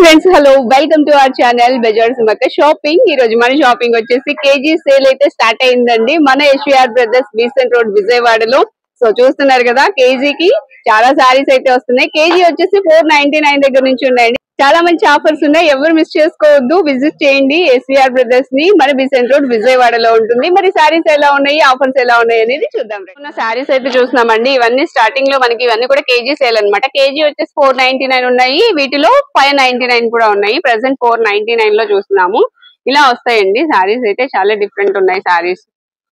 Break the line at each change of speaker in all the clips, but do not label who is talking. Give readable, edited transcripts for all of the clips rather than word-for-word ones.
Friends hello welcome to our channel Bazaar Sumakka shopping. ఈ రోజు మన షాపింగ్ వచ్చేసి కేజీ సేల్ అయితే స్టార్ట్ అయిందండి మన ఎస్వీఆర్ బ్రదర్స్ బీసెంట్ రోడ్ విజయవాడలో. సో చూస్తున్నారు కదా కేజీకి చాలా సారీస్ అయితే వస్తున్నాయి. కేజీ వచ్చేసి 499 దగ్గర నుంచి ఉన్నాయండి. చాలా మంచి ఆఫర్స్ ఉన్నాయి, ఎవరు మిస్ చేసుకోవద్దు, విజిట్ చేయండి ఎస్వీఆర్ బ్రదర్స్ ని. మన బీసెంట్ రోడ్ విజయవాడలో ఉంటుంది. మరి సారీస్ ఎలా ఉన్నాయి, ఆఫర్స్ ఎలా ఉన్నాయి అనేది చూద్దాం. సారీస్ అయితే చూస్తున్నామండి. ఇవన్నీ స్టార్టింగ్ లో మనకి ఇవన్నీ కూడా కేజీ సేల్ అనమాట. కేజీ వచ్చేసి 499 ఉన్నాయి, వీటిలో 599 కూడా ఉన్నాయి. ప్రెసెంట్ 499 లో చూస్తున్నాము. ఇలా వస్తాయండి సారీస్ అయితే, చాలా డిఫరెంట్ ఉన్నాయి సారీస్.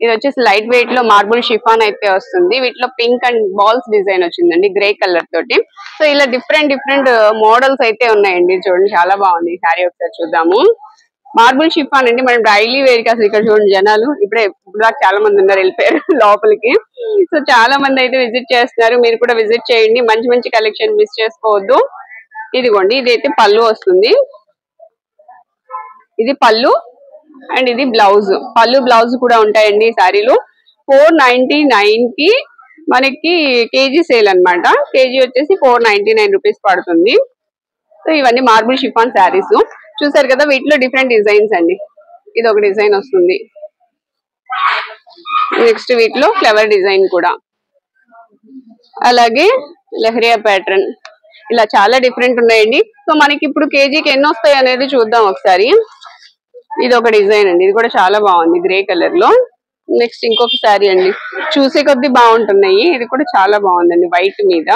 ఇది వచ్చేసి లైట్ వెయిట్ లో మార్బుల్ షిఫాన్ అయితే వస్తుంది. వీటిలో పింక్ అండ్ బాల్స్ డిజైన్ వచ్చిందండి గ్రే కలర్ తోటి. సో ఇలా డిఫరెంట్ మోడల్స్ అయితే ఉన్నాయండి. చూడండి చాలా బాగుంది ఈ సారీ, ఒకసారి చూద్దాము. మార్బుల్ షిఫాన్ అండి, మనం డైలీ వేర్ కి అసలు ఇక్కడ చూడండి జనాలు ఇప్పుడే చాలా మంది ఉన్నారు, వెళ్ళిపోయారు లోపలికి. సో చాలా మంది అయితే విజిట్ చేస్తున్నారు, మీరు కూడా విజిట్ చేయండి. మంచి మంచి కలెక్షన్ మిస్ చేసుకోవద్దు. ఇదిగోండి, ఇది అయితే పళ్ళు వస్తుంది. ఇది పళ్ళు అండ్ ఇది బ్లౌజ్. పళ్ళు బ్లౌజ్ కూడా ఉంటాయండి ఈ సారీలు. 499 కి మనకి కేజీ సేల్ అనమాట. కేజీ వచ్చేసి 499 రూపీస్ పడుతుంది. సో ఇవన్నీ మార్బుల్ షిఫాన్ శారీస్ చూసారు కదా. వీటిలో డిఫరెంట్ డిజైన్స్ అండి. ఇది ఒక డిజైన్ వస్తుంది, నెక్స్ట్ వీటిలో ఫ్లవర్ డిజైన్ కూడా, అలాగే లెహరియా ప్యాటర్న్, ఇలా చాలా డిఫరెంట్ ఉన్నాయండి. సో మనకి ఇప్పుడు కేజీకి ఎన్ని వస్తాయి అనేది చూద్దాం ఒకసారి. ఇది ఒక డిజైన్ అండి, ఇది కూడా చాలా బాగుంది గ్రే కలర్ లో. నెక్స్ట్ ఇంకొక శారీ అండి, చూసే కొద్దీ బాగుంటున్నాయి. ఇది కూడా చాలా బాగుందండి, వైట్ మీద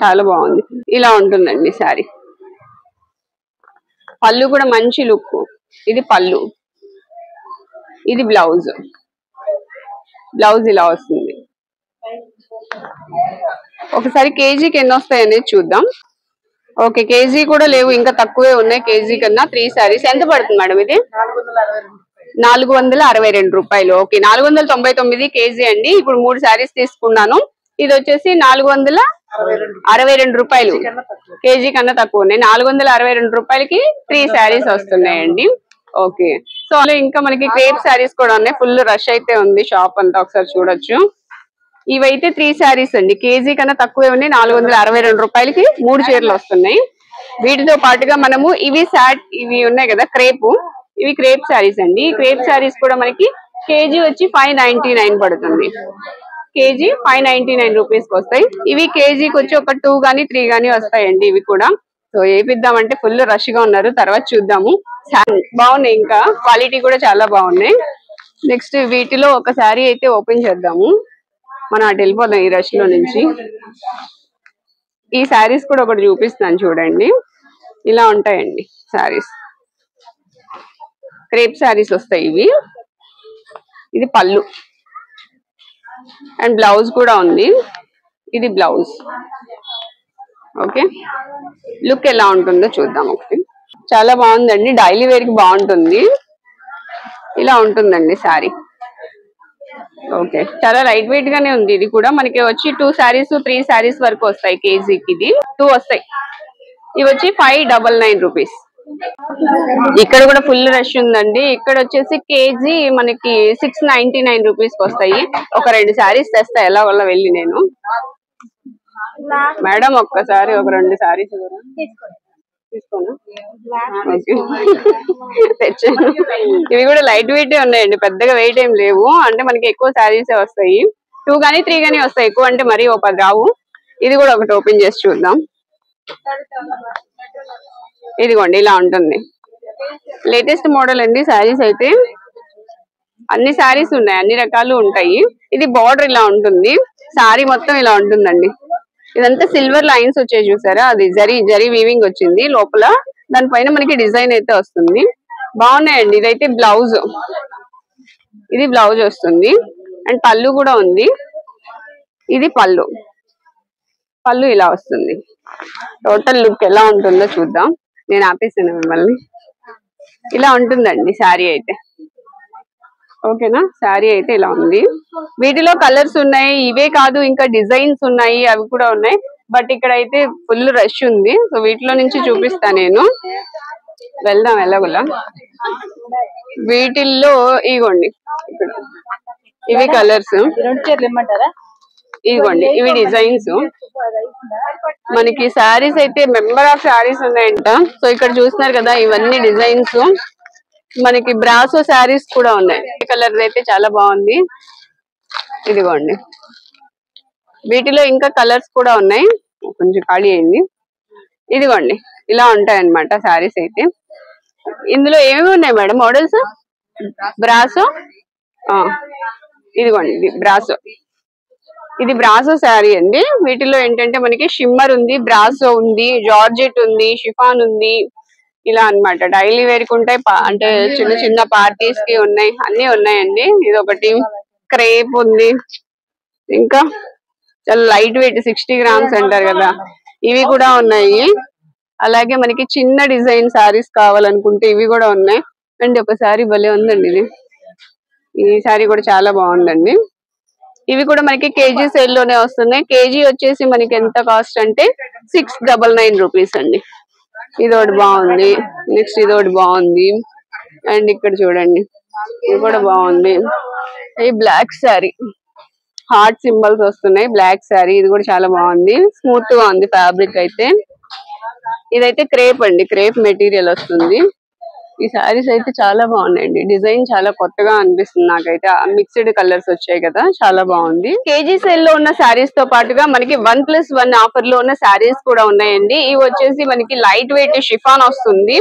చాలా బాగుంది. ఇలా ఉంటుందండి శారీ. పళ్ళు కూడా మంచి లుక్. ఇది పళ్ళు, ఇది బ్లౌజ్. బ్లౌజ్ ఇలా వస్తుంది. ఒకసారి కేజీకి ఎన్ని వస్తాయి అనేది చూద్దాం. ఓకే, కేజీ కూడా లేవు, ఇంకా తక్కువే ఉన్నాయి కేజీ కన్నా. 3 సారీస్ ఎంత పడుతుంది మేడం? ఇది 462 రూపాయలు. ఓకే, 499 కేజీ అండి. ఇప్పుడు 3 సారీస్ తీసుకున్నాను. ఇది వచ్చేసి 462 రూపాయలు, కేజీ కన్నా తక్కువ ఉన్నాయి. 462 రూపాయలకి 3 సారీస్ వస్తున్నాయండి. ఓకే, సో అలా ఇంకా మనకి క్రేప్ సారీస్ కూడా ఉన్నాయి. ఫుల్ రష్ అయితే ఉంది షాప్ అంతా, ఒకసారి చూడొచ్చు. ఇవైతే 3 సారీస్ అండి, కేజీ కన్నా తక్కువే ఉన్నాయి. 462 రూపాయలకి 3 చీరలు వస్తున్నాయి. వీటితో పాటుగా మనము ఇవి ఉన్నాయి కదా క్రేప్, ఇవి క్రేప్ సారీస్ అండి. ఈ క్రేప్ సారీస్ కూడా మనకి కేజీ వచ్చి 599 పడుతుంది. కేజీ 599 రూపీస్ కి వస్తాయి. ఇవి కేజీకి వచ్చి ఒక 2 గానీ 3 గానీ వస్తాయండి ఇవి కూడా. సో ఏపిద్దామంటే ఫుల్ రష్ గా ఉన్నారు, తర్వాత చూద్దాము. బాగున్నాయి, ఇంకా క్వాలిటీ కూడా చాలా బాగున్నాయి. నెక్స్ట్ వీటిలో ఒక శారీ అయితే ఓపెన్ చేద్దాము. మనం అటు వెళ్ళిపోదాం ఈ రష్ లో నుంచి. ఈ శారీస్ కూడా ఒకటి చూపిస్తాను చూడండి. ఇలా ఉంటాయండి శారీస్, క్రేప్ శారీస్ వస్తాయి ఇవి. ఇది పళ్ళు అండ్ బ్లౌజ్ కూడా ఉంది. ఇది బ్లౌజ్. ఓకే, లుక్ ఎలా ఉంటుందో చూద్దాం ఒకటి. చాలా బాగుందండి, డైలీ వేర్ కి బాగుంటుంది. ఇలా ఉంటుందండి శారీ. ఓకే, చాలా లైట్ వెయిట్ గానే ఉంది. ఇది కూడా మనకి వచ్చి 2 సారీస్ 3 సారీస్ వరకు వస్తాయి కేజీకి. ఇది 2 వస్తాయి. ఇవి వచ్చి 599 రూపీస్. ఇక్కడ కూడా ఫుల్ రష్ ఉందండి. ఇక్కడ వచ్చేసి కేజీ మనకి 699 రూపీస్ కి వస్తాయి. ఒక 2 సారీస్ తెస్తా ఎలా వల్ల వెళ్ళి నేను. మేడం ఒక్కసారి ఒక 2 సారీస్ తీసుకోనా? తెచ్చాను. ఇవి కూడా లైట్ వెయిట్ ఉన్నాయండి, పెద్దగా వెయిట్ ఏం లేవు. అంటే మనకి ఎక్కువ శారీసే వస్తాయి. 2 గానీ 3 గానీ వస్తాయి, ఎక్కువ అంటే మరీ ఒక 10 రావు. ఇది కూడా ఒకటి ఓపెన్ చేసి చూద్దాం. ఇదిగోండి, ఇలా ఉంటుంది. లేటెస్ట్ మోడల్ అండి శారీస్ అయితే. అన్ని శారీస్ ఉన్నాయి, అన్ని రకాలు ఉంటాయి. ఇది బార్డర్ ఇలా ఉంటుంది, శారీ మొత్తం ఇలా ఉంటుందండి. ఇదంతా సిల్వర్ లైన్స్ వచ్చాయి చూసారా, అది జరీ వీవింగ్ వచ్చింది లోపల. దానిపైన మనకి డిజైన్ అయితే వస్తుంది. బాగున్నాయండి. ఇదైతే బ్లౌజ్, ఇది బ్లౌజ్ వస్తుంది అండ్ పళ్ళు కూడా ఉంది. ఇది పళ్ళు, పళ్ళు ఇలా వస్తుంది. టోటల్ లుక్ ఎలా ఉంటుందో చూద్దాం. నేను ఆపేసాను మిమ్మల్ని. ఇలా ఉంటుందండి శారీ అయితే. ఓకేనా, శారీ అయితే ఇలా ఉంది. వీటిలో కలర్స్ ఉన్నాయి, ఇవే కాదు ఇంకా డిజైన్స్ ఉన్నాయి, అవి కూడా ఉన్నాయి. బట్ ఇక్కడ అయితే ఫుల్ రష్ ఉంది. సో వీటిలో నుంచి చూపిస్తా నేను. వెళ్దాం ఎలాగోలా. వీటిల్లో ఇగోండి, ఇవి కలర్స్. ఇదిగోండి ఇవి డిజైన్స్. మనకి శారీస్ అయితే మెంబర్ ఆఫ్ శారీస్ ఉన్నాయంట. సో ఇక్కడ చూస్తున్నారు కదా ఇవన్నీ డిజైన్స్. మనకి బ్రాసో శారీస్ కూడా ఉన్నాయి. కలర్ అయితే చాలా బాగుంది. ఇదిగోండి వీటిలో ఇంకా కలర్స్ కూడా ఉన్నాయి. కొంచెం ఖాళీ అయింది. ఇదిగోండి ఇలా ఉంటాయి అన్నమాట శారీస్ అయితే. ఇందులో ఏమేమి ఉన్నాయి మేడం మోడల్స్? బ్రాసో, ఇదిగోండి ఇది బ్రాసో. ఇది బ్రాసో శారీ అండి. వీటిలో ఏంటంటే మనకి షిమ్మర్ ఉంది, బ్రాసో ఉంది, జార్జెట్ ఉంది, షిఫాన్ ఉంది. ఇలా అన్నమాట. డైలీ వేర్ కి ఉంటాయి, అంటే చిన్న చిన్న పార్టీస్ కి ఉన్నాయి, అన్ని ఉన్నాయండి. ఇది ఒకటి క్రేప్ ఉంది. ఇంకా చాలా లైట్ వెయిట్ 60 grams అంటారు కదా, ఇవి కూడా ఉన్నాయి. అలాగే మనకి చిన్న డిజైన్ శారీస్ కావాలనుకుంటే ఇవి కూడా ఉన్నాయి. అండ్ ఒక శారీ భలే ఉందండి ఇది. ఈ శారీ కూడా చాలా బాగుందండి. ఇవి కూడా మనకి కేజీ సేల్ లోనే వస్తున్నాయి. కేజీ వచ్చేసి మనకి ఎంత కాస్ట్ అంటే 699 రూపీస్ అండి. ఇది ఒకటి బాగుంది. నెక్స్ట్ ఇది ఒకటి బాగుంది. అండ్ ఇక్కడ చూడండి ఇది కూడా బాగుంది. ఈ బ్లాక్ శారీ హార్ట్ సింబల్స్ వస్తున్నాయి. బ్లాక్ శారీ ఇది కూడా చాలా బాగుంది. స్మూత్ గా ఉంది ఫ్యాబ్రిక్ అయితే. ఇదైతే క్రేప్ అండి, క్రేప్ మెటీరియల్ వస్తుంది. ఈ శారీస్ అయితే చాలా బాగున్నాయండి. డిజైన్ చాలా కొత్తగా అనిపిస్తుంది నాకైతే. మిక్స్డ్ కలర్స్ వచ్చాయి కదా, చాలా బాగుంది. కేజీ సేల్ లో ఉన్న శారీస్ తో పాటుగా మనకి 1+1 ఆఫర్ లో ఉన్న శారీస్ కూడా ఉన్నాయండి. ఇవి వచ్చేసి మనకి లైట్ వెయిట్ షిఫాన్ వస్తుంది.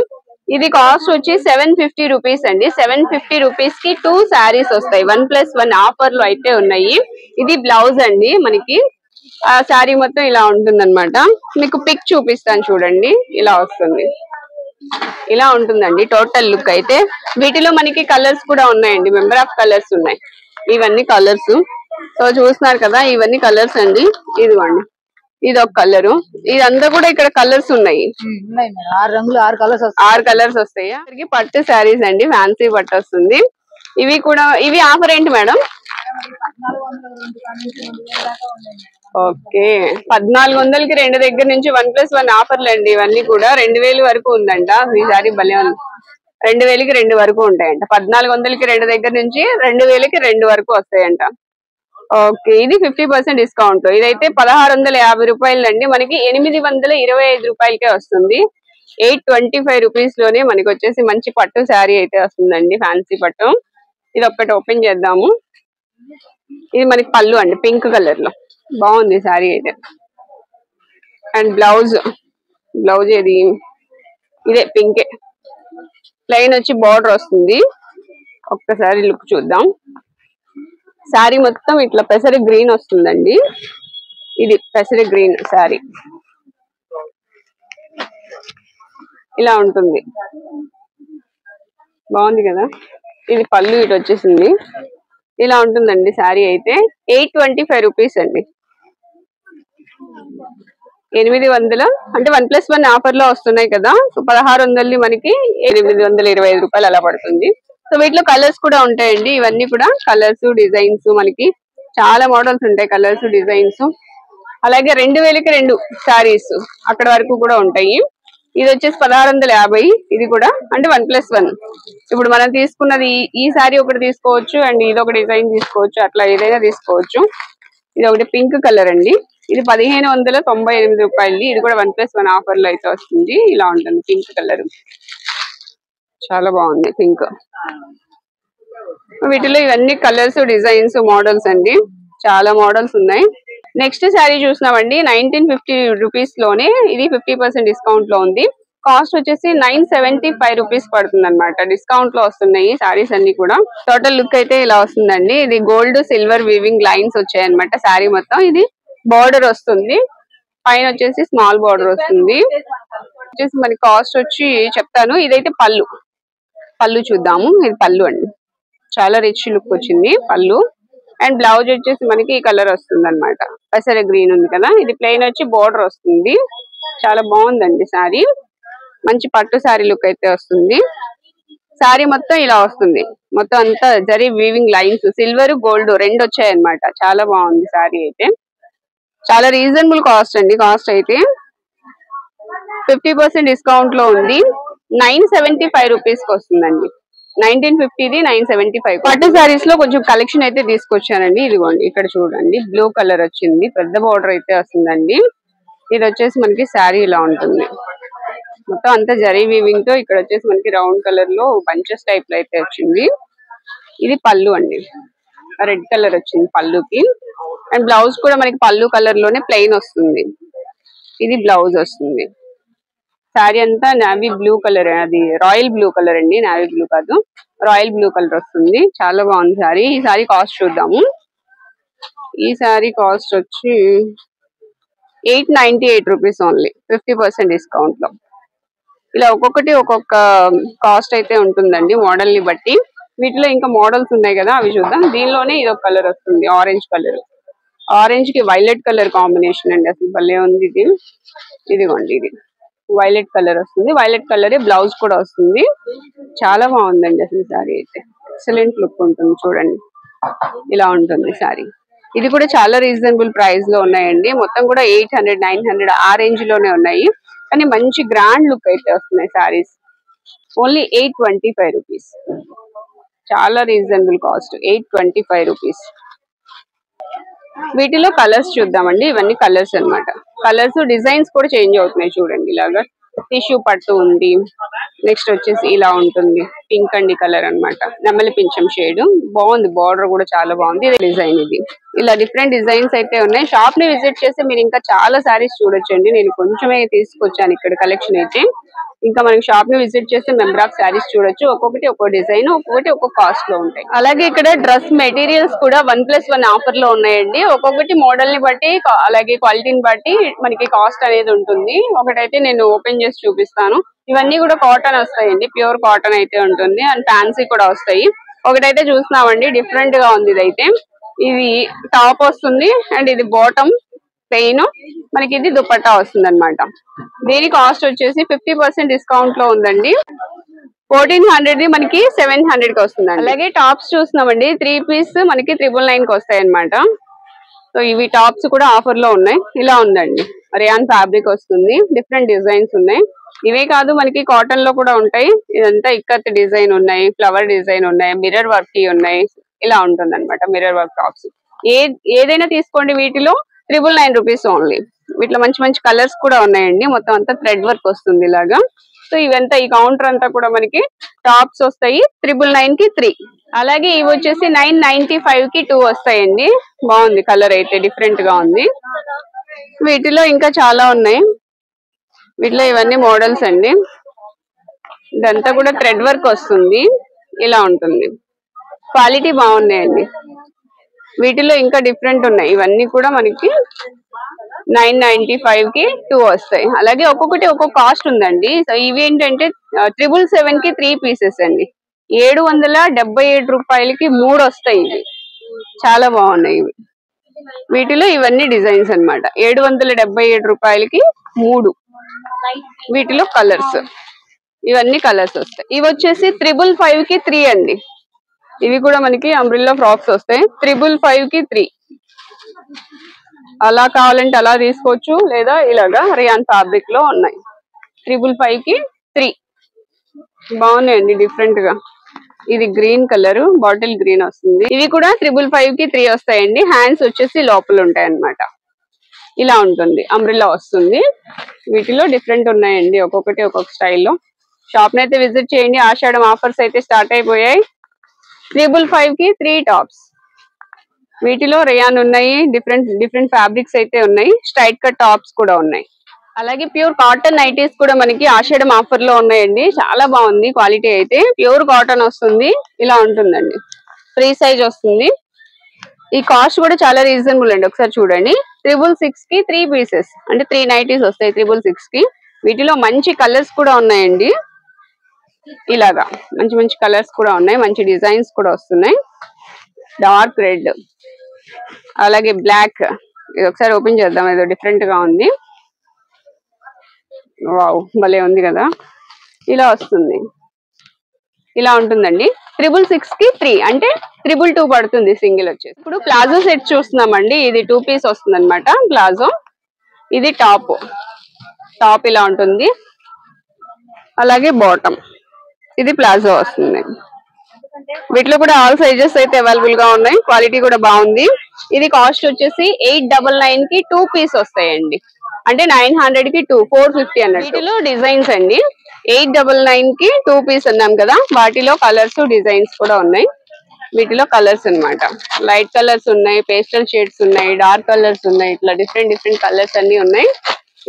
ఇది కాస్ట్ వచ్చి 750 రూపీస్ అండి. 750 రూపీస్ కి 2 శారీస్ వస్తాయి. 1+1 ఆఫర్ లో అయితే ఉన్నాయి. ఇది బ్లౌజ్ అండి. మనకి ఆ శారీ మొత్తం ఇలా ఉంటుంది అనమాట. మీకు పిక్ చూపిస్తాను చూడండి. ఇలా వస్తుంది, ఇలా ఉంటుందండి టోటల్ లుక్ అయితే. వీటిలో మనకి కలర్స్ కూడా ఉన్నాయండి, మెంబర్ ఆఫ్ కలర్స్ ఉన్నాయి. ఇవన్నీ కలర్స్. సో చూస్తున్నారు కదా ఇవన్నీ కలర్స్ అండి. ఇదిగోండి ఇది ఒక కలరు. ఇదంతా కూడా ఇక్కడ కలర్స్ ఉన్నాయి.
6 రంగులు
6 కలర్స్ వస్తాయి. పట్టు శారీస్ అండి, ఫ్యాన్సీ పట్టు వస్తుంది. ఇవి కూడా, ఇవి ఆఫర్ ఏంటి మేడం? ఓకే 1400కి 2 దగ్గర నుంచి 1+1 ఆఫర్లు అండి. ఇవన్నీ కూడా 2000 వరకు ఉందంట. ఈసారి భలే ఉంది. 2000కి 2 వరకు ఉంటాయంట. 1400కి 2 దగ్గర నుంచి 2000కి 2 వరకు వస్తాయంట. ఓకే ఇది 50% డిస్కౌంట్. ఇదైతే 1650 రూపాయలు అండి. మనకి 825 రూపాయలకే వస్తుంది. 825 రూపీస్ లోనే మనకి వచ్చేసి మంచి పట్టు శారీ అయితే వస్తుందండి, ఫ్యాన్సీ పట్టు. ఇది ఒక్కటి ఓపెన్ చేద్దాము. ఇది మనకి పళ్ళు అండి, పింక్ కలర్ లో బాగుంది శారీ అయితే. అండ్ బ్లౌజ్, బ్లౌజ్ ఏది? ఇదే పింకే. ప్లెయిన్ వచ్చి బార్డర్ వస్తుంది. ఒక్కసారి లుక్ చూద్దాం. శారీ మొత్తం ఇట్లా పెసర గ్రీన్ వస్తుందండి. ఇది పెసర గ్రీన్ శారీ ఇలా ఉంటుంది. బాగుంది కదా. ఇది పళ్ళు ఇటు వచ్చేసింది. ఇలా ఉంటుందండి శారీ అయితే. 825 రూపీస్ అండి. 800 అంటే 1+1 ఆఫర్ లో వస్తున్నాయి కదా. సో 1600 మనకి 825 రూపాయలు అలా పడుతుంది. సో వీటిలో కలర్స్ కూడా ఉంటాయండి. ఇవన్నీ కూడా కలర్స్, డిజైన్స్, మనకి చాలా మోడల్స్ ఉంటాయి, కలర్స్, డిజైన్స్. అలాగే 2000కి 2 శారీస్ అక్కడ వరకు కూడా ఉంటాయి. ఇది వచ్చేసి 1650. ఇది కూడా అంటే 1+1. ఇప్పుడు మనం తీసుకున్నది ఈ శారీ ఒకటి తీసుకోవచ్చు, అండ్ ఇది ఒక డిజైన్ తీసుకోవచ్చు, అట్లా ఏదైనా తీసుకోవచ్చు. ఇది ఒకటి పింక్ కలర్ అండి. ఇది 1598 రూపాయలు. ఇది కూడా 1+1 ఆఫర్ లో అయితే వస్తుంది. ఇలా ఉంటుంది పింక్ కలర్, చాలా బాగుంది పింక్. వీటిలో ఇవన్నీ కలర్స్, డిజైన్స్, మోడల్స్ అండి. చాలా మోడల్స్ ఉన్నాయి. నెక్స్ట్ శారీ చూసినామండి 1950 రూపీస్ లోనే. ఇది 50% డిస్కౌంట్ లో ఉంది. కాస్ట్ వచ్చేసి 975 రూపీస్ పడుతుంది అనమాట. డిస్కౌంట్ లో వస్తున్నాయి శారీస్ అన్ని కూడా. టోటల్ లుక్ అయితే ఇలా వస్తుందండి. ఇది గోల్డ్ సిల్వర్ వీవింగ్ లైన్స్ వచ్చాయి అనమాట శారీ మొత్తం. ఇది బార్డర్ వస్తుంది, పైన వచ్చేసి స్మాల్ బార్డర్ వస్తుంది. వచ్చేసి మరి కాస్ట్ వచ్చి చెప్తాను. ఇదైతే పళ్ళు, పళ్ళు చూద్దాము. ఇది పళ్ళు అండి, చాలా రిచ్ లుక్ వచ్చింది పళ్ళు. అండ్ బ్లౌజ్ వచ్చేసి మనకి ఈ కలర్ వస్తుంది అనమాట. పెసర గ్రీన్ ఉంది కదా. ఇది ప్లెయిన్ వచ్చి బార్డర్ వస్తుంది. చాలా బాగుందండి శారీ. మంచి పట్టు శారీ లుక్ అయితే వస్తుంది. శారీ మొత్తం ఇలా వస్తుంది. మొత్తం అంతా zari weaving lines, silver gold 2 వచ్చాయి అనమాట. చాలా బాగుంది శారీ అయితే. చాలా రీజనబుల్ కాస్ట్ అండి. కాస్ట్ అయితే 50% డిస్కౌంట్ లో ఉంది. 975 రూపీస్ కి వస్తుందండి. 1950ది 975. పట్టు సారీస్ లో కొంచెం కలెక్షన్ అయితే తీసుకొచ్చానండి. ఇదిగోండి ఇక్కడ చూడండి, బ్లూ కలర్ వచ్చింది, పెద్ద బార్డర్ అయితే వస్తుందండి. ఇది వచ్చేసి మనకి శారీ ఇలా ఉంటుంది, మొత్తం అంతా జరీ వీవింగ్ తో. ఇక్కడ వచ్చేసి మనకి రౌండ్ కలర్ లో బంచెస్ టైప్ లో అయితే వచ్చింది. ఇది పళ్ళు అండి, రెడ్ కలర్ వచ్చింది పళ్ళుకి. అండ్ బ్లౌజ్ కూడా మనకి పళ్ళు కలర్ లోనే ప్లెయిన్ వస్తుంది. ఇది బ్లౌజ్ వస్తుంది. శారీ అంతా నావీ బ్లూ కలర్, అది రాయల్ బ్లూ కలర్ అండి, నావీ బ్లూ కాదు, రాయల్ బ్లూ కలర్ వస్తుంది. చాలా బాగుంది శారీ. ఈ శారీ కాస్ట్ చూద్దాము. ఈ శారీ కాస్ట్ వచ్చి 898 రూపీస్ ఓన్లీ, 50% డిస్కౌంట్ లో. ఇలా ఒక్కొక్కటి ఒక్కొక్క కాస్ట్ అయితే ఉంటుందండి, మోడల్ ని బట్టి. వీటిలో ఇంకా మోడల్స్ ఉన్నాయి కదా, అవి చూద్దాం. దీనిలోనే ఇది ఒక కలర్ వస్తుంది, ఆరెంజ్ కలర్. ఆరెంజ్ కి వైలెట్ కలర్ కాంబినేషన్ అండి, అసలు భలే ఉంది ఇది. ఇదిగోండి, ఇది వైలెట్ కలర్ వస్తుంది. వైలెట్ కలర్ బ్లౌజ్ కూడా వస్తుంది. చాలా బాగుందండి అసలు శారీ అయితే, ఎక్సలెంట్ లుక్ ఉంటుంది. చూడండి ఇలా ఉంటుంది శారీ. ఇది కూడా చాలా రీజనబుల్ ప్రైస్ లో ఉన్నాయండి. మొత్తం కూడా 800, 900 ఆ రేంజ్ లోనే ఉన్నాయి. కానీ మంచి గ్రాండ్ లుక్ అయితే వస్తున్నాయి శారీస్. ఓన్లీ 825 రూపీస్, చాలా రీజనబుల్ కాస్ట్, 825 రూపీస్. వీటిలో కలర్స్ చూద్దామండి. ఇవన్నీ కలర్స్ అన్నమాట. కలర్స్ డిజైన్స్ కూడా చేంజ్ అవుతున్నాయి చూడండి. ఇలాగా టిష్యూ పట్టు ఉంది, నెక్స్ట్ వచ్చేసి ఇలా ఉంటుంది, పింక్ అండి కలర్ అన్నమాట, నెమలి పింఛం షేడ్. బాగుంది, బార్డర్ కూడా చాలా బాగుంది. ఇది డిజైన్, ఇది ఇలా డిఫరెంట్ డిజైన్స్ అయితే ఉన్నాయి. షాప్ ని విజిట్ చేస్తే మీరు ఇంకా చాలా సారీస్ చూడొచ్చండి. నేను కొంచెమే తీసుకొచ్చాను ఇక్కడ కలెక్షన్ అయితే. ఇంకా మనకి షాప్ ని విజిట్ చేస్తే నెంబర్ ఆఫ్ శారీస్ చూడొచ్చు. ఒక్కొక్కటి ఒక్కో డిజైన్, ఒక్కొక్కటి ఒక్కొక్క కాస్ట్ లో ఉంటాయి. అలాగే ఇక్కడ డ్రెస్ మెటీరియల్స్ కూడా 1+1 ఆఫర్ లో ఉన్నాయండి. ఒక్కొక్కటి మోడల్ ని బట్టి, అలాగే క్వాలిటీని బట్టి మనకి కాస్ట్ అనేది ఉంటుంది. ఒకటైతే నేను ఓపెన్ చేసి చూపిస్తాను. ఇవన్నీ కూడా కాటన్ వస్తాయండి, ప్యూర్ కాటన్ అయితే ఉంటుంది. అండ్ ఫ్యాన్సీ కూడా వస్తాయి. ఒకటైతే చూస్తున్నామండి, డిఫరెంట్ గా ఉంది. ఇదైతే ఇది టాప్ వస్తుంది, అండ్ ఇది బాటమ్ ప్లెయిన్, మనకి ఇది దుపట్టా వస్తుంది అనమాట. దీని కాస్ట్ వచ్చేసి 50% డిస్కౌంట్ లో ఉందండి. 1400 మనకి 700 కి వస్తుందండి. అలాగే టాప్స్ చూస్తున్నామండి, 3 పీస్ మనకి 999 కి వస్తాయి అనమాట. సో ఇవి టాప్స్ కూడా ఆఫర్ లో ఉన్నాయి. ఇలా ఉందండి, రేయాన్ ఫ్యాబ్రిక్ వస్తుంది, డిఫరెంట్ డిజైన్స్ ఉన్నాయి. ఇవే కాదు మనకి కాటన్ లో కూడా ఉంటాయి. ఇదంతా ఇక్కత్ డిజైన్ ఉన్నాయి, ఫ్లవర్ డిజైన్ ఉన్నాయి, మిర్రర్ వర్క్ ఉన్నాయి. ఇలా ఉంటుంది అనమాట మిర్రర్ వర్క్ టాప్స్. ఏదైనా తీసుకోండి, వీటిలో 999 రూపీస్ ఓన్లీ. వీటిలో మంచి మంచి కలర్స్ కూడా ఉన్నాయండి. మొత్తం అంతా థ్రెడ్ వర్క్ వస్తుంది ఇలాగా. సో ఇవంతా, ఈ కౌంటర్ అంతా కూడా మనకి టాప్స్ వస్తాయి 999 కి 3. అలాగే ఇవి వచ్చేసి 995 కి 2 వస్తాయండి. బాగుంది కలర్ అయితే, డిఫరెంట్ గా ఉంది. వీటిలో ఇంకా చాలా ఉన్నాయి. వీటిలో ఇవన్నీ మోడల్స్ అండి. ఇదంతా కూడా థ్రెడ్ వర్క్ వస్తుంది, ఇలా ఉంటుంది. క్వాలిటీ బాగున్నాయండి. వీటిలో ఇంకా డిఫరెంట్ ఉన్నాయి. ఇవన్నీ కూడా మనకి 995 కి 2 వస్తాయి. అలాగే ఒక్కొక్కటి ఒక్కొక్క కాస్ట్ ఉందండి. సో ఇవి ఏంటంటే 777 కి 3 పీసెస్ అండి. 777 రూపాయలకి 3 వస్తాయి. ఇవి చాలా బాగున్నాయి. ఇవి వీటిలో ఇవన్నీ డిజైన్స్ అన్నమాట. 777 రూపాయలకి 3. వీటిలో కలర్స్, ఇవన్నీ కలర్స్ వస్తాయి. ఇవి వచ్చేసి 555 కి 3 అండి. ఇవి కూడా మనకి అంబ్రిల్లా ఫ్రాక్స్ వస్తాయి. 555 కి 3. అలా కావాలంటే అలా తీసుకోవచ్చు, లేదా ఇలాగా రేయాన్ ఫ్యాబ్రిక్ లో ఉన్నాయి. 555 కి 3 బాగున్నాయండి, డిఫరెంట్ గా. ఇది గ్రీన్ కలర్, బాటిల్ గ్రీన్ వస్తుంది. ఇవి కూడా 555 కి 3 వస్తాయండి. హ్యాండ్స్ వచ్చేసి లోపల ఉంటాయి అన్నమాట. ఇలా ఉంటుంది, అంబ్రిల్లా వస్తుంది. వీటిలో డిఫరెంట్ ఉన్నాయండి, ఒక్కొక్కటి ఒక్కొక్క స్టైల్లో. షాప్ ని అయితే విజిట్ చేయండి. ఆషాఢం ఆఫర్స్ అయితే స్టార్ట్ అయిపోయాయి. 555 కి 3 టాప్స్. వీటిలో రేయాన్ ఉన్నాయి, డిఫరెంట్ ఫ్యాబ్రిక్స్ అయితే ఉన్నాయి. స్ట్రైట్ కట్ టాప్స్ కూడా ఉన్నాయి. అలాగే ప్యూర్ కాటన్ నైటీస్ కూడా మనకి ఆషాఢం ఆఫర్ లో ఉన్నాయండి. చాలా బాగుంది క్వాలిటీ అయితే. ప్యూర్ కాటన్ వస్తుంది, ఇలా ఉంటుందండి. ఫ్రీ సైజ్ వస్తుంది. ఈ కాస్ట్ కూడా చాలా రీజనబుల్ అండి. ఒకసారి చూడండి, 666 కి 3 పీసెస్, అంటే 3 నైటీస్ వస్తాయి 666 కి. వీటిలో మంచి కలర్స్ కూడా ఉన్నాయండి. ఇలాగా మంచి మంచి కలర్స్ కూడా ఉన్నాయి, మంచి డిజైన్స్ కూడా వస్తున్నాయి. డార్క్ రెడ్, అలాగే బ్లాక్. ఇది ఒకసారి ఓపెన్ చేద్దాం, ఏదో డిఫరెంట్ గా ఉంది. వావ్, భలే ఉంది కదా. ఇలా వస్తుంది, ఇలా ఉంటుందండి. 666 కి 3, అంటే 222 పడుతుంది సింగిల్ వచ్చేసి. ఇప్పుడు ప్లాజో సెట్ చూస్తున్నామండి. ఇది 2 పీస్ వస్తుంది అనమాట ప్లాజో. ఇది టాప్ ఇలా ఉంటుంది. అలాగే బాటమ్, ఇది ప్లాజో వస్తుంది. వీటిలో కూడా ఆల్ సైజెస్ అయితే అవైలబుల్ గా ఉన్నాయి, క్వాలిటీ కూడా బాగుంది. ఇది కాస్ట్ వచ్చేసి 899 కి 2 పీస్ వస్తాయండి, అంటే 900 కి 450 అన్నట్టు. వీటిలో డిజైన్స్ అండి, 899 కి 2 పీస్ అన్నాం కదా, వాటిలో కలర్స్ డిజైన్స్ కూడా ఉన్నాయి. వీటిలో కలర్స్ అన్నమాట, లైట్ కలర్స్ ఉన్నాయి, పేస్టల్ షేడ్స్ ఉన్నాయి, డార్క్ కలర్స్ ఉన్నాయి, ఇట్లా డిఫరెంట్ కలర్స్ అన్ని ఉన్నాయి.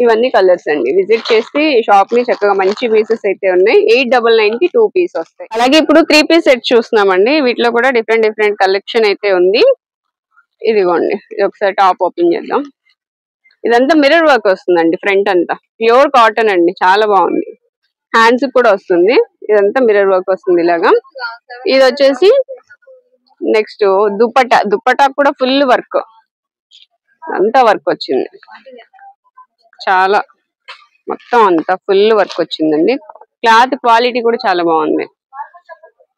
ఇవన్నీ కలర్స్ అండి, విజిట్ చేసి షాప్ ని చక్కగా మంచి పీసెస్ అయితే ఉన్నాయి. 899 కి 2 పీస్ వస్తాయి. అలాగే ఇప్పుడు 3 పీస్ సెట్ చూస్తున్నామండి, వీటిలో కూడా డిఫరెంట్ కలెక్షన్ అయితే ఉంది. ఇదిగోండి, ఇది ఒకసారి టాప్ ఓపెన్ చేద్దాం. ఇదంతా మిర్రర్ వర్క్ వస్తుందండి, ఫ్రంట్ అంతా ప్యూర్ కాటన్ అండి, చాలా బాగుంది. హ్యాండ్స్ కూడా వస్తుంది, ఇదంతా మిర్రర్ వర్క్ వస్తుంది ఇలాగా. ఇది వచ్చేసి నెక్స్ట్ దుపట్టా కూడా ఫుల్ వర్క్, అంతా వర్క్ వచ్చింది, చాలా మొత్తం అంతా ఫుల్ వర్క్ వచ్చిందండి. క్లాత్ క్వాలిటీ కూడా చాలా బాగుంది.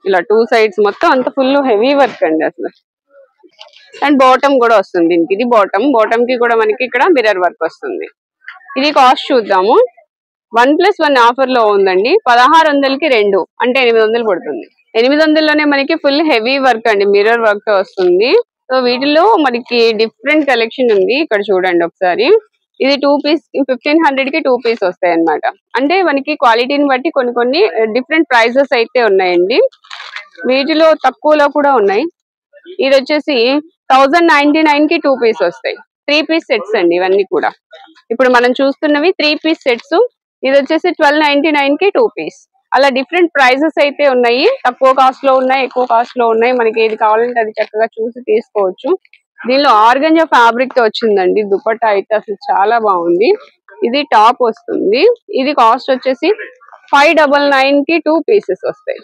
ఇలా 2 సైడ్స్ మొత్తం అంత ఫుల్ హెవీ వర్క్ అండి అసలు. అండ్ బాటమ్ కూడా వస్తుంది దీనికి, ఇది బాటమ్ కి కూడా మనకి ఇక్కడ మిర్రర్ వర్క్ వస్తుంది. ఇది కాస్ట్ చూద్దాము. 1+1 ఆఫర్ లో ఉందండి, 1600కి 2, అంటే 800 పడుతుంది. 800లోనే మనకి ఫుల్ హెవీ వర్క్ అండి, మిర్రర్ వర్క్ తో వస్తుంది. సో వీటిలో మనకి డిఫరెంట్ కలెక్షన్ ఉంది, ఇక్కడ చూడండి ఒకసారి. ఇది 2 పీస్ 1500కి 2 పీస్ వస్తాయి అన్నమాట. అంటే మనకి క్వాలిటీని బట్టి కొన్ని డిఫరెంట్ ప్రైజెస్ అయితే ఉన్నాయండి. వీటిలో తక్కువలో కూడా ఉన్నాయి. ఇది వచ్చేసి 1099కి 2 పీస్ వస్తాయి. 3 పీస్ సెట్స్ అండి ఇవన్నీ కూడా. ఇప్పుడు మనం చూస్తున్నవి 3 పీస్ సెట్స్. ఇది వచ్చేసి 1299కి 2 పీస్. అలా డిఫరెంట్ ప్రైజెస్ అయితే ఉన్నాయి, తక్కువ కాస్ట్ లో ఉన్నాయి, ఎక్కువ కాస్ట్ లో ఉన్నాయి. మనకి ఏది కావాలంటే అది చక్కగా చూసి తీసుకోవచ్చు. దీనిలో ఆర్గంజా ఫ్యాబ్రిక్ తో వచ్చిందండి దుపట్టా అయితే, అసలు చాలా బాగుంది. ఇది టాప్ వస్తుంది. ఇది కాస్ట్ వచ్చేసి 599కి 2 పీసెస్ వస్తాయి.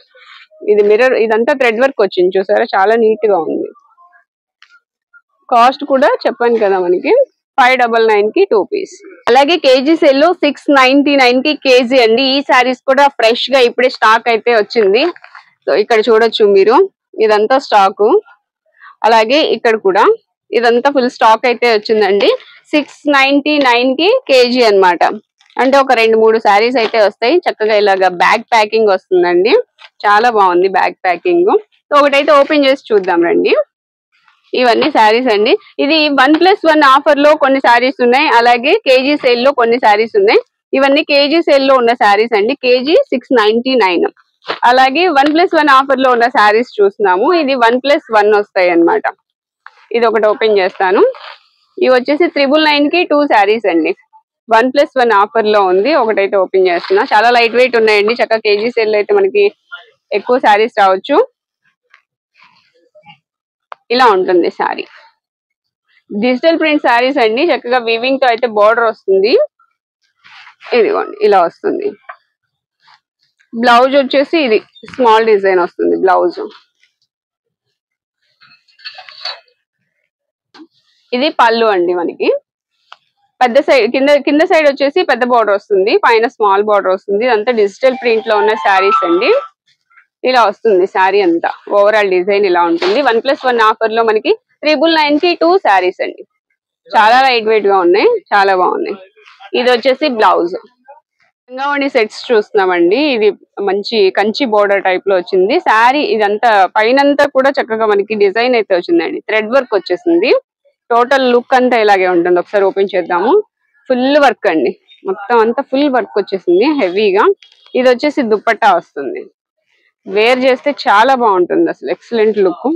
ఇది మిర్రర్, ఇదంతా థ్రెడ్ వర్క్ వచ్చింది చూసారా, చాలా నీట్ గా ఉంది. కాస్ట్ కూడా చెప్పాను కదా మనకి 599కి 2 పీస్. అలాగే కేజీ సేల్ లో 699కి కేజీ అండి. ఈ శారీస్ కూడా ఫ్రెష్ గా ఇప్పుడే స్టాక్ అయితే వచ్చింది. సో ఇక్కడ చూడొచ్చు మీరు, ఇదంతా స్టాకు. అలాగే ఇక్కడ కూడా ఇదంతా ఫుల్ స్టాక్ అయితే వచ్చిందండి. 699కి కేజీ అన్నమాట. అంటే ఒక 2-3 శారీస్ అయితే వస్తాయి. చక్కగా ఇలాగా బ్యాగ్ ప్యాకింగ్ వస్తుందండి, చాలా బాగుంది బ్యాగ్ ప్యాకింగ్. సో ఒకటైతే ఓపెన్ చేసి చూద్దాం రండి. ఇవన్నీ శారీస్ అండి. ఇది 1+1 ఆఫర్ లో కొన్ని శారీస్ ఉన్నాయి, అలాగే కేజీ సేల్ లో కొన్ని శారీస్ ఉన్నాయి. ఇవన్నీ కేజీ సేల్ లో ఉన్న శారీస్ అండి, కేజీ 699. అలాగే 1+1 ఆఫర్ లో ఉన్న శారీస్ చూస్తున్నాము. ఇది 1+1 వస్తాయి అన్నమాట. ఇది ఒకటి ఓపెన్ చేస్తాను. ఇవి వచ్చేసి 999కి 2 శారీస్ అండి. 1+1 ఆఫర్ లో ఉంది. ఒకటైతే ఓపెన్ చేస్తున్నా. చాలా లైట్ వెయిట్ ఉన్నాయండి, చక్కగా కేజీ సేల్ అయితే మనకి ఎక్కువ శారీస్ రావచ్చు. ఇలా ఉంటుంది శారీ. డిజిటల్ ప్రింట్ శారీస్ అండి, చక్కగా వీవింగ్ తో అయితే బోర్డర్ వస్తుంది. ఇదిగోండి ఇలా వస్తుంది. బ్లౌజ్ వచ్చేసి ఇది స్మాల్ డిజైన్ వస్తుంది బ్లౌజ్. ఇది పళ్ళు అండి మనకి. పెద్ద సైడ్ కింద సైడ్ వచ్చేసి పెద్ద బార్డర్ వస్తుంది, పైన స్మాల్ బార్డర్ వస్తుంది. ఇదంతా డిజిటల్ ప్రింట్ లో ఉన్న శారీస్ అండి. ఇలా వస్తుంది శారీ అంతా, ఓవరాల్ డిజైన్ ఇలా ఉంటుంది. 1+1 ఆఫర్ లో మనకి 999కి 2 శారీస్ అండి. చాలా లైట్ వెయిట్ గా ఉన్నాయి, చాలా బాగున్నాయి. ఇది వచ్చేసి బ్లౌజ్. లంగావణి సెట్స్ చూస్తున్నామండి. ఇది మంచి కంచి బోర్డర్ టైప్ లో వచ్చింది శారీ. ఇదంతా పైనంతా కూడా చక్కగా మనకి డిజైన్ అయితే వచ్చిందండి, థ్రెడ్ వర్క్ వచ్చేసింది. టోటల్ లుక్ అంతా ఇలాగే ఉంటుంది. ఒకసారి ఓపెన్ చేద్దాము. ఫుల్ వర్క్ అండి, మొత్తం అంతా ఫుల్ వర్క్ వచ్చేసింది హెవీగా. ఇది వచ్చేసి దుపట్టా వస్తుంది. వేర్ చేస్తే చాలా బాగుంటుంది అసలు, ఎక్సలెంట్ లుక్.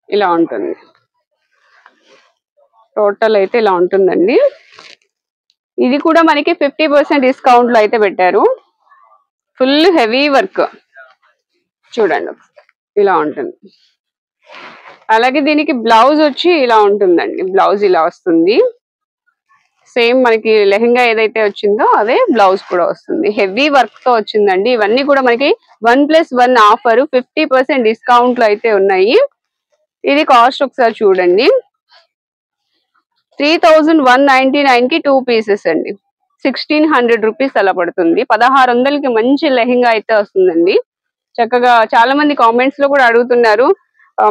ఇలా ఉంటుంది, టోటల్ అయితే ఇలా ఉంటుందండి. ఇది కూడా మనకి 50% డిస్కౌంట్ లో అయితే పెట్టారు. ఫుల్ హెవీ వర్క్ చూడండి, ఇలా ఉంటుంది. అలాగే దీనికి బ్లౌజ్ వచ్చి ఇలా ఉంటుందండి, బ్లౌజ్ ఇలా వస్తుంది. సేమ్ మనకి లెహంగా ఏదైతే వచ్చిందో అదే బ్లౌజ్ కూడా వస్తుంది. హెవీ వర్క్ తో వచ్చిందండి. ఇవన్నీ కూడా మనకి 1+1 ఆఫర్ 50% డిస్కౌంట్ లో అయితే ఉన్నాయి. ఇది కాస్ట్ ఒకసారి చూడండి, 3199కి 2 పీసెస్ అండి. 1600 రూపీస్ అలా పడుతుంది. 1600కి మంచి లెహంగా అయితే వస్తుందండి. చక్కగా చాలా మంది కామెంట్స్ లో కూడా అడుగుతున్నారు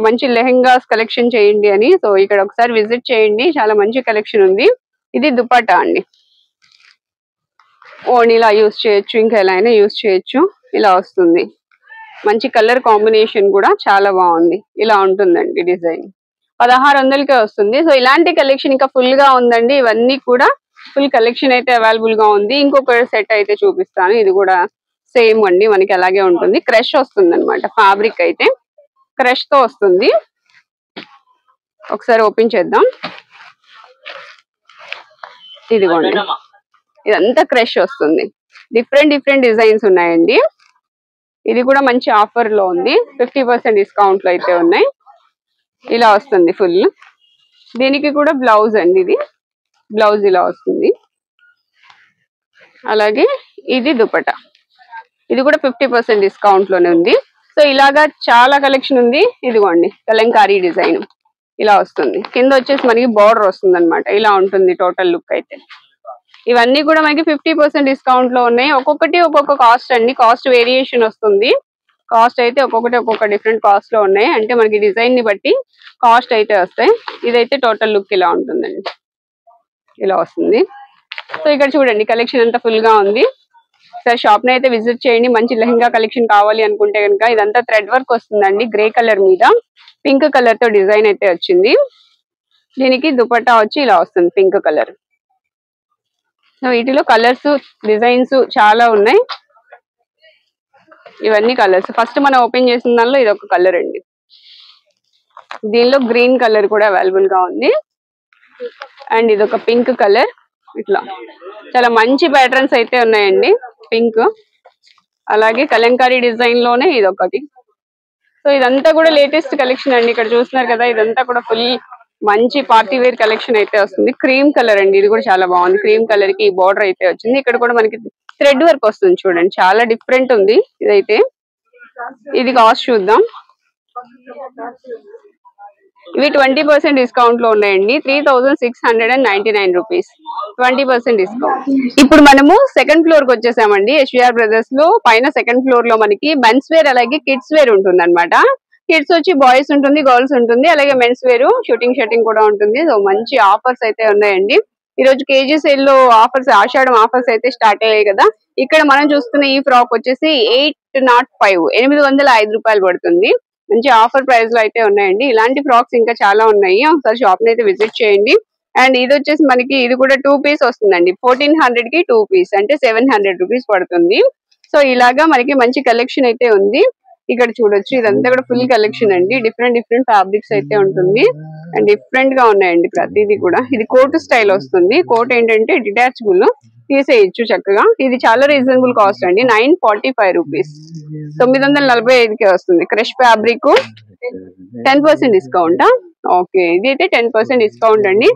మంచి లెహంగాస్ కలెక్షన్ చేయండి అని. సో ఇక్కడ ఒకసారి విజిట్ చేయండి, చాలా మంచి కలెక్షన్ ఉంది. ఇది దుపట్టా అండి, ఓణిలా యూజ్ చేయొచ్చు, ఇంకా ఎలా అయినా యూజ్ చేయొచ్చు. ఇలా వస్తుంది. మంచి కలర్ కాంబినేషన్ కూడా చాలా బాగుంది. ఇలా ఉంటుందండి డిజైన్. 1600కే వస్తుంది. సో ఇలాంటి కలెక్షన్ ఇంకా ఫుల్ గా ఉందండి. ఇవన్నీ కూడా ఫుల్ కలెక్షన్ అయితే అవైలబుల్ గా ఉంది. ఇంకొక సెట్ అయితే చూపిస్తాను. ఇది కూడా సేమ్ అండి, మనకి అలాగే ఉంటుంది. క్రష్ వస్తుంది అనమాట. ఫ్యాబ్రిక్ అయితే క్రష్ తో వస్తుంది. ఒకసారి ఓపెన్ చేద్దాం. ఇదిగోండి, ఇదంతా క్రష్ వస్తుంది. డిఫరెంట్ డిజైన్స్ ఉన్నాయండి. ఇది కూడా మంచి ఆఫర్ లో ఉంది. 50% డిస్కౌంట్ లో అయితే ఉన్నాయి. ఇలా వస్తుంది ఫుల్. దీనికి కూడా బ్లౌజ్ అండి. ఇది బ్లౌజ్ ఇలా వస్తుంది. అలాగే ఇది దుపట్టా. ఇది కూడా 50% డిస్కౌంట్ లోనే ఉంది. సో ఇలాగా చాలా కలెక్షన్ ఉంది. ఇదిగోండి కలంకారీ డిజైన్ ఇలా వస్తుంది. కింద వచ్చేసి మనకి బార్డర్ వస్తుంది అనమాట. ఇలా ఉంటుంది టోటల్ లుక్ అయితే. ఇవన్నీ కూడా మనకి 50% డిస్కౌంట్ లో ఉన్నాయి. ఒక్కొక్కటి ఒక్కొక్క కాస్ట్ అండి. కాస్ట్ వేరియేషన్ వస్తుంది. కాస్ట్ అయితే ఒక్కొక్కటి ఒక్కొక్క డిఫరెంట్ కాస్ట్ లో ఉన్నాయి. అంటే మనకి డిజైన్ ని బట్టి కాస్ట్ అయితే వస్తాయి. ఇదైతే టోటల్ లుక్ ఇలా ఉంటుందండి. ఇలా వస్తుంది. సో ఇక్కడ చూడండి కలెక్షన్ అంతా ఫుల్ గా ఉంది. సార్ షాప్ ని అయితే విజిట్ చేయండి. మంచి లెహంగా కలెక్షన్ కావాలి అనుకుంటే కనుక ఇదంతా థ్రెడ్ వర్క్ వస్తుందండి. గ్రే కలర్ మీద పింక్ కలర్ తో డిజైన్ అయితే వచ్చింది. దీనికి దుపట్టా వచ్చి ఇలా వస్తుంది పింక్ కలర్. సో వీటిలో కలర్స్ డిజైన్స్ చాలా ఉన్నాయి. ఇవన్నీ కలర్స్. ఫస్ట్ మనం ఓపెన్ చేసిన దానిలో ఇది ఒక కలర్ అండి. దీనిలో గ్రీన్ కలర్ కూడా అవైలబుల్ గా ఉంది. అండ్ ఇది ఒక పింక్ కలర్. ఇట్లా చాలా మంచి ప్యాటర్న్స్ అయితే ఉన్నాయండి. పింక్ అలాగే కలంకారీ డిజైన్ లోనే ఇది ఒకటి. సో ఇదంతా కూడా లేటెస్ట్ కలెక్షన్ అండి. ఇక్కడ చూస్తున్నారు కదా, ఇదంతా కూడా ఫుల్ మంచి పార్టీ వేర్ కలెక్షన్ అయితే వస్తుంది. క్రీమ్ కలర్ అండి. ఇది కూడా చాలా బాగుంది. క్రీమ్ కలర్ కి బార్డర్ అయితే వచ్చింది. ఇక్కడ కూడా మనకి థ్రెడ్ వర్క్ వస్తుంది చూడండి. చాలా డిఫరెంట్ ఉంది ఇదైతే. ఇది కాస్ట్ చూద్దాం. ఇవి 20% డిస్కౌంట్ లో ఉన్నాయండి. 3699 రూపీస్. 20% డిస్కౌంట్. ఇప్పుడు మనము సెకండ్ ఫ్లోర్ కి వచ్చేసామండి. ఎస్విఆర్ బ్రదర్స్ లో పైన సెకండ్ ఫ్లోర్ లో మనకి మెన్స్ వేర్ అలాగే కిడ్స్ వేర్ ఉంటుంది అనమాట. కిడ్స్ వచ్చి బాయ్స్ ఉంటుంది, గర్ల్స్ ఉంటుంది. అలాగే మెన్స్ వేర్ షూటింగ్ కూడా ఉంటుంది. సో మంచి ఆఫర్స్ అయితే ఉన్నాయండి. ఈ రోజు కేజీ సేల్ లో ఆఫర్స్, ఆషాఢం ఆఫర్స్ అయితే స్టార్ట్ అయ్యాయి కదా. ఇక్కడ మనం చూస్తున్న ఈ ఫ్రాక్ వచ్చేసి 805 805 రూపాయలు పడుతుంది. మంచి ఆఫర్ ప్రైస్ లో అయితే ఉన్నాయండి. ఇలాంటి ఫ్రాక్స్ ఇంకా చాలా ఉన్నాయి. ఒకసారి షాప్ ని అయితే విజిట్ చేయండి. అండ్ ఇది వచ్చేసి మనకి ఇది కూడా 2 పీస్ వస్తుందండి. 1400 కి 2 పీస్ అంటే 700 రూపీస్ పడుతుంది. సో ఇలాగా మనకి మంచి కలెక్షన్ అయితే ఉంది. ఇక్కడ చూడొచ్చు ఇదంతా కూడా ఫుల్ కలెక్షన్ అండి. డిఫరెంట్ ఫ్యాబ్రిక్స్ అయితే ఉంటుంది. అండ్ డిఫరెంట్ గా ఉన్నాయండి ప్రతిదీ కూడా. ఇది కోట్ స్టైల్ వస్తుంది. కోట్ ఏంటంటే డిటాచబుల్, తీసేయచ్చు చక్కగా. ఇది చాలా రీజనబుల్ కాస్ట్ అండి. 945 రూపీస్. 945కే వస్తుంది. Crush fabric 10% discount. ఓకే, ఇది అయితే 10% డిస్కౌంట్ అండి.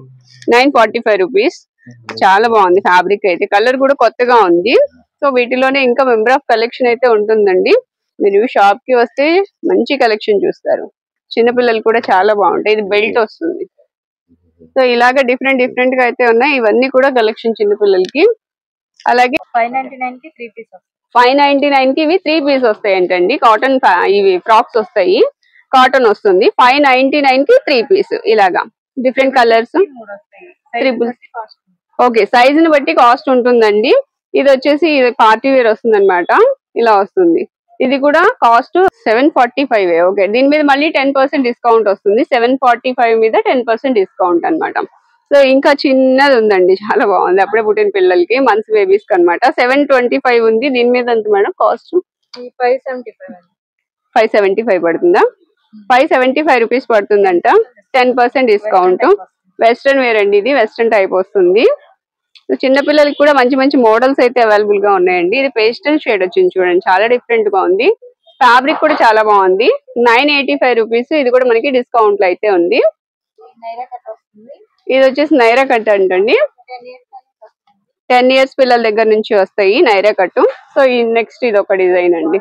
945 రూపీస్. చాలా బాగుంది ఫ్యాబ్రిక్ అయితే. కలర్ కూడా కొత్తగా ఉంది. సో వీటిలోనే ఇంకా మెంబర్ ఆఫ్ కలెక్షన్ అయితే ఉంటుందండి. మీరు షాప్ కి వస్తే మంచి కలెక్షన్ చూస్తారు. చిన్నపిల్లలు కూడా చాలా బాగుంటాయి. ఇది బెల్ట్ వస్తుంది. సో ఇలాగా డిఫరెంట్ గా అయితే ఉన్నాయి. ఇవన్నీ కూడా కలెక్షన్ చిన్నపిల్లలకి. అలాగే
599 కి 3 పీస్.
599 కి ఇవి 3 పీస్ వస్తాయి ఏంటండి. కాటన్ ఇవి ఫ్రాక్స్ వస్తాయి. కాటన్ వస్తుంది. 599 కి 3 పీస్. ఇలాగా డిఫరెంట్ కలర్స్. ఓకే, సైజ్ ని బట్టి కాస్ట్ ఉంటుందండి. ఇది వచ్చేసి పార్టీ వేర్ వస్తుంది అనమాట. ఇలా వస్తుంది. ఇది కూడా కాస్ట్ 745. ఓకే, దీని మీద మళ్ళీ 10% డిస్కౌంట్ వస్తుంది. 745 మీద 10% డిస్కౌంట్ అనమాట. సో ఇంకా చిన్నది ఉందండి, చాలా బాగుంది. అప్పుడే పుట్టిన పిల్లలకి, మంత్స్ బేబీస్ కి అనమాట. 725 ఉంది. దీని మీద ఎంత మేడం కాస్ట్? 575 పడుతుందా? 575 రూపీస్ పడుతుందంట. 10% డిస్కౌంట్. వెస్ట్రన్ వేర్ అండి. ఇది వెస్ట్రన్ టైప్ వస్తుంది. చిన్నపిల్లలకి కూడా మంచి మోడల్స్ అయితే అవైలబుల్ గా ఉన్నాయండి. ఇది పేస్టల్ షేడ్ వచ్చింది చూడండి. చాలా డిఫరెంట్ గా ఉంది. ఫ్యాబ్రిక్ కూడా చాలా బాగుంది. 985 రూపీస్. ఇది కూడా మనకి డిస్కౌంట్ లో అయితే ఉంది. ఇది వచ్చేసి నైరా కట్ అంటండి. 10 ఇయర్స్ పిల్లల దగ్గర నుంచి వస్తాయి నైరా కట్టు. సో ఈ నెక్స్ట్ ఇది ఒక డిజైన్ అండి.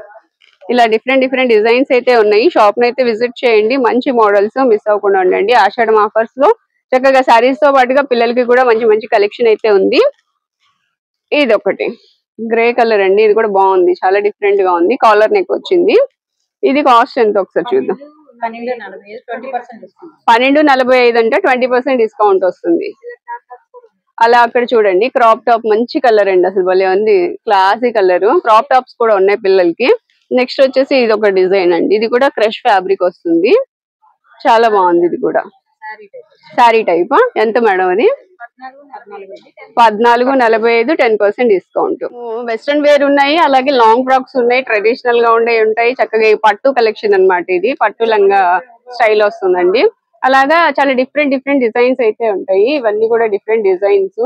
ఇలా డిఫరెంట్ డిజైన్స్ అయితే ఉన్నాయి. షాప్ ని అయితే విజిట్ చేయండి. మంచి మోడల్స్ మిస్ అవ్వకుండా ఉండండి. ఆషాఢం ఆఫర్స్ లో చక్కగా శారీస్ తో పాటుగా పిల్లలకి కూడా మంచి కలెక్షన్ అయితే ఉంది. ఇది ఒకటి గ్రే కలర్ అండి. ఇది కూడా బాగుంది. చాలా డిఫరెంట్ గా ఉంది. కాలర్ నెక్ వచ్చింది. ఇది కాస్ట్ ఎంత ఒకసారి చూద్దాం. 1245 అంటే 20% డిస్కౌంట్ వస్తుంది. అలా అక్కడ చూడండి క్రాప్ టాప్ మంచి కలర్ అండి. అసలు భలే ఉంది. Classy colour. క్రాప్ టాప్స్ కూడా ఉన్నాయి పిల్లలకి. నెక్స్ట్ వచ్చేసి ఇది ఒక డిజైన్ అండి, ఇది కూడా క్రష్ ఫ్యాబ్రిక్ వస్తుంది, చాలా బాగుంది. ఇది కూడా శారీ టైప్. ఎంత మేడం అది? 1445, 10% డిస్కౌంట్. వెస్ట్రన్ వేర్ ఉన్నాయి, అలాగే లాంగ్ ఫ్రాక్స్ ఉన్నాయి, ట్రెడిషనల్ గా ఉండే ఉంటాయి. చక్కగా పట్టు కలెక్షన్ అన్నమాట, ఇది పట్టు లంగా స్టైల్ వస్తుందండి. అలాగా చాలా డిఫరెంట్ డిజైన్స్ అయితే ఉంటాయి, ఇవన్నీ కూడా డిఫరెంట్ డిజైన్స్.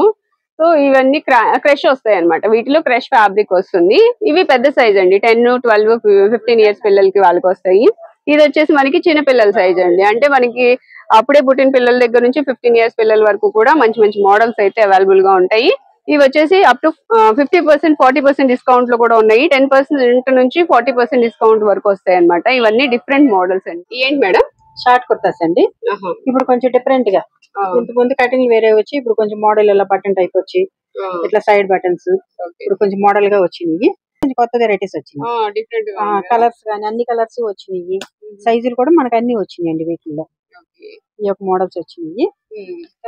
సో ఇవన్నీ క్రష్ వస్తాయి అనమాట, వీటిలో క్రష్ ఫ్యాబ్రిక్ వస్తుంది. ఇవి పెద్ద సైజ్ అండి, 10, 12, 15 ఇయర్స్ పిల్లలకి వాళ్ళకి వస్తాయి. ఇది వచ్చేసి మనకి చిన్న పిల్లల సైజ్ అండి, అంటే మనకి అప్పుడే పుట్టిన పిల్లల దగ్గర నుంచి 15 ఇయర్స్ పిల్లల వరకు కూడా మంచి మంచి మోడల్స్ అయితే అవైలబుల్ గా ఉంటాయి. ఇవి వచ్చేసి అప్ టు 50%, 40% డిస్కౌంట్ లో కూడా ఉన్నాయి. 10% నుంచి 40% డిస్కౌంట్ వరకు వస్తాయి అనమాట. ఇవన్నీ డిఫరెంట్ మోడల్స్ అండి. ఏంటి మేడం?
షార్ట్ కుర్తాస్ అండి. ఇప్పుడు కొంచెం డిఫరెంట్ గా, ఇంత ముందు కటింగ్ వేరే వచ్చి ఇప్పుడు కొంచెం మోడల్ ఇలా బటన్ టైప్ వచ్చి ఇట్లా సైడ్ బటన్స్ ఇప్పుడు కొంచెం మోడల్ గా వచ్చినాయి. కొంచెం కొత్త వెరైటీస్ వచ్చినాయి, కలర్స్ కానీ అన్ని కలర్స్ వచ్చినాయి. సైజులు కూడా మనకు అన్ని వచ్చినాయండి వీటిల్లో. ఈ యొక్క మోడల్స్ వచ్చినాయి.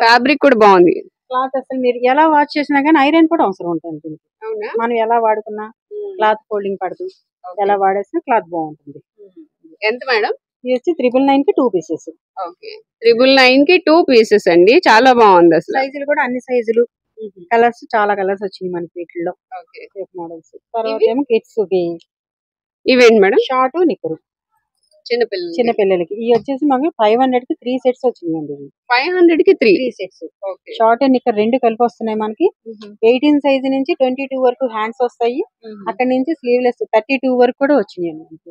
ఫ్యాబ్రిక్ కూడా బాగుంది.
క్లాత్ అసలు మీరు ఎలా వాష్ చేసినా కానీ ఐరన్ కూడా అవసరం ఉంటుంది. మనం ఎలా వాడుకున్నా క్లాత్ ఫోల్డింగ్ పడదు, ఎలా వాడేసినా క్లాత్ బాగుంటుంది.
ఎంత మేడం?
ఇది వచ్చి 999 కి 2 పీసెస్.
999 కి 2 పీసెస్ అండి, చాలా బాగుంది. అసలు
సైజులు కూడా అన్ని సైజులు, కలర్స్ చాలా కలర్స్ వచ్చినాయి మనకి వీటిల్లో మోడల్స్. తర్వాత ఏమో కిడ్స్
ఇవేంటి మేడం?
షార్ట్ నిక్కరు చిన్న పిల్లలకి. ఇవి వచ్చేసి మాకు 500 కి 3 సెట్స్ వచ్చినాయండి.
500 కి 3
సెట్స్. షార్ట్ అండ్ నిక్కర్ రెండు కలిపి వస్తున్నాయి మనకి. 18 సైజ్ నుంచి 22 వరకు హ్యాండ్స్ వస్తాయి, అక్కడ నుంచి స్లీవ్లెస్ 32 వరకు కూడా వచ్చినాయండి మనకి.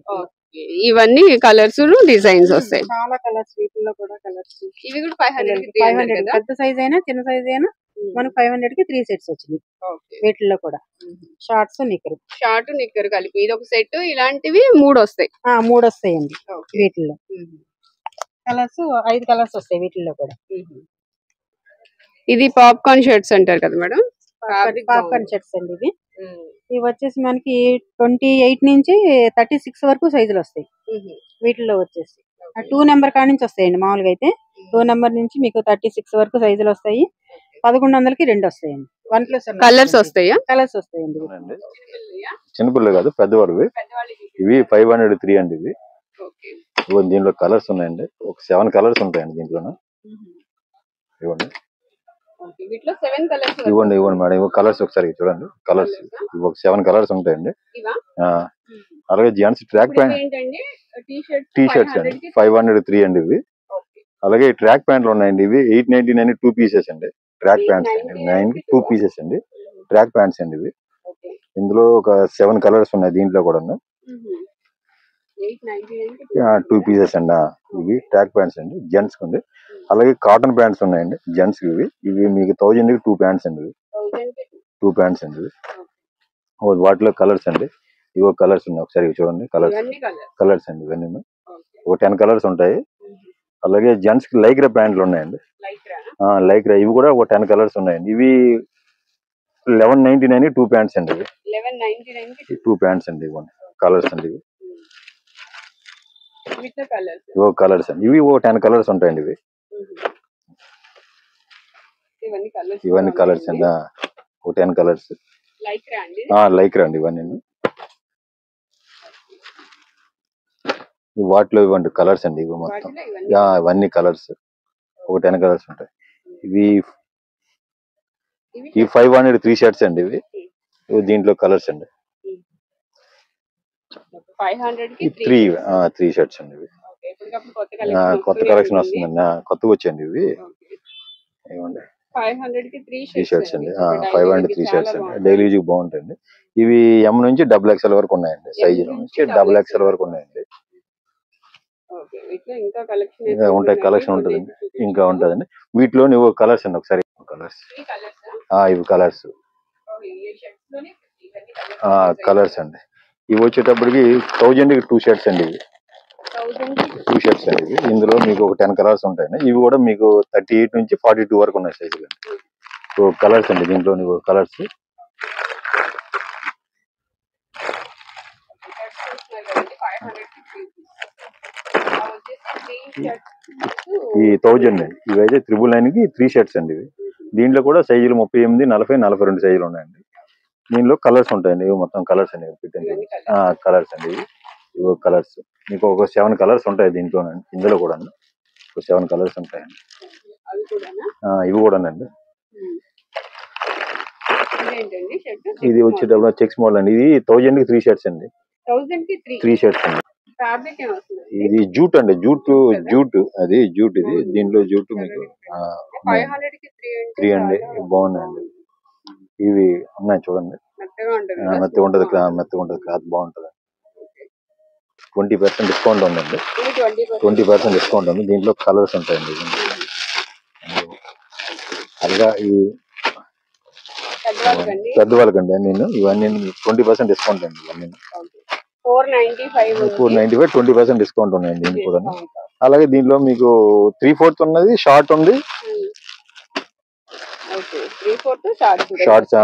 ఇవన్నీ కలర్స్ డిజైన్స్ వస్తాయి,
చాలా కలర్స్ వీటిల్లో కూడా కలర్స్.
ఇవి కూడా 500
పెద్ద సైజ్ అయినా చిన్న సైజ్ అయినా మనకు 500 కి 3 సెట్స్ వచ్చినాయి వీటిల్లో కూడా. షార్ట్స్ నిక్కరు,
షార్ట్ నిక్కర్ కలిపి ఇది ఒక సెట్. ఇలాంటివి 3 వస్తాయి.
3 వస్తాయండి వీటిల్లో. కలర్స్ 5 కలర్స్ వస్తాయి వీటిల్లో కూడా.
ఇది పాప్కార్న్ షర్ట్స్ అంటారు కదా మేడం?
పాప్కార్న్ షర్ట్స్ అండి ఇవి. ఇవి వచ్చేసి మనకి 28 నుంచి 36 వరకు సైజులు వస్తాయి వీటిల్లో. వచ్చేసి 2 నెంబర్ కాడి నుంచి వస్తాయండి. మామూలుగా అయితే 2 నెంబర్ నుంచి మీకు 36 వరకు సైజులు వస్తాయి. 1100కి 2 వస్తాయండి. 1+
కలర్స్ వస్తాయా?
కలర్స్ వస్తాయండి.
చిన్నపిల్లలు కాదు, పెద్దవాడివి. ఇవి 503 అండి. ఇవి దీంట్లో కలర్స్ ఉన్నాయండి, ఒక 7 కలర్స్ ఉంటాయండి దీంట్లో. ఇవ్వండి ఇవ్వండి మేడం, ఇవి కలర్స్ ఒకసారి చూడండి. కలర్స్ ఇవి ఒక 7 కలర్స్ ఉంటాయండి. అలాగే gents track pant T shirts అండి 503 అండి ఇవి. అలాగే ట్రాక్ ప్యాంట్లు ఉన్నాయండి, ఇవి 899 2 పీసెస్ అండి. ట్రాక్ ప్యాంట్స్ అండి 9 కి 2 పీసెస్ అండి. ట్రాక్ ప్యాంట్స్ అండి ఇవి. ఇందులో ఒక 7 కలర్స్ ఉన్నాయి దీంట్లో కూడా. 2 పీసెస్ అండి ఇవి ట్రాక్ ప్యాంట్స్ అండి జెంట్స్ కి. అలాగే కాటన్ ప్యాంట్స్ ఉన్నాయండి జెంట్స్ కి. ఇవి మీకు 1000 కి 2 ప్యాంట్స్ అండి. 2 ప్యాంట్స్ అండి. వాటిలో కలర్స్ అండి, ఇవో కలర్స్ ఉన్నాయి, ఒకసారి చూడండి. కలర్స్ అండి ఇవన్నీ ఒక 10 కలర్స్ ఉంటాయి. అలాగే జెంట్స్ కి లైక్రా ప్యాంట్లు ఉన్నాయండి. లైక్రా ఇవి కూడా ఒక 10 కలర్స్ ఉన్నాయండి. ఇవి 1199 2 ప్యాంట్స్ అండి. ఇవి 2 ప్యాంట్స్ అండి. ఇవ్వండి కలర్స్ అండి ఇవి. ఇవో కలర్స్ అండి, ఇవి ఓ 10 కలర్స్ ఉంటాయండి. ఇవి ఇవన్నీ కలర్స్ అండి, ఒక 10 కలర్స్. లైక్రా అండి ఇవన్నీ. వాటిలో ఇవ్వండి కలర్స్ అండి. ఇవి మొత్తం ఇవన్నీ కలర్స్ ఒక 10 కలర్స్ ఉంటాయి. ఇవి 503 షర్ట్స్ అండి. ఇవి దీంట్లో కలర్స్ అండి. 3 షర్ట్స్ అండి. ఇవి కొత్త కలెక్షన్ వస్తుందండి, కొత్తగా వచ్చండి ఇవి. ఇవ్వండి 3 షర్ట్స్ అండి. 503 షర్ట్స్ అండి, డైలీ యూజ్ బాగుంటాయండి. ఇవి M నుంచి XXL వరకు ఉన్నాయండి, సైజు నుంచి XXL వరకు ఉన్నాయండి. ఇంకా ఉంటాయి, కలెక్షన్ ఉంటుందండి, ఇంకా ఉంటుందండి. వీటిలో నువ్వు కలర్స్ అండి, ఒకసారి కలర్స్. ఇవి కలర్స్ కలర్స్ అండి. ఇవి వచ్చేటప్పటికి 1000 కి 2 షర్ట్స్ అండి. ఇవి 2 షర్ట్స్ అండి. ఇవి ఇందులో మీకు ఒక 10 కలర్స్ ఉంటాయండి. ఇవి కూడా మీకు 38 నుంచి 42 వరకు ఉన్నాయి సైజులు. సో కలర్స్ అండి దీంట్లో నువ్వు కలర్స్. ఈ 1000 అండి. ఇవైతే 999 కి 3 షర్ట్స్ అండి. ఇవి దీంట్లో కూడా సైజులు 38, 40, 42 సైజులు ఉన్నాయండి. దీనిలో కలర్స్ ఉంటాయండి. ఇవి మొత్తం కలర్స్ అండి. కలర్స్ అండి. కలర్స్ మీకు ఒక 7 కలర్స్ ఉంటాయి దీంట్లో, ఇందులో కూడా 7 కలర్స్ ఉంటాయండి. ఇవి కూడానండి. ఇది వచ్చేటప్పుడు చెక్స్ మోడల్ అండి. ఇది 1000 కి 3 షర్ట్స్ అండి. 3 షర్ట్స్ అండి. ఇది జూట్ అండి, జూట్ అది జూట్. ఇది దీంట్లో జూట్ మీకు 3 అండి. బాగున్నాయండి ఇవి, ఉన్నాయి చూడండి. మెత్తగా ఉంటది క్లాత్ బాగుంటది. 20% డిస్కౌంట్ ఉందండి. 20% డిస్కౌంట్ ఉంది. దీంట్లో కలర్స్ ఉంటాయండి. అలాగా ఈ పెద్దవాళ్ళకండి నేను ఇవన్నీ 20% డిస్కౌంట్ అండి. ఇవన్నీ 495 20% డిస్కౌంట్ ఉన్నాయండి దీనికి కూడా. అలాగే దీంట్లో మీకు 3/4 ఉన్నది, షార్ట్ ఉంది. షార్ట్స్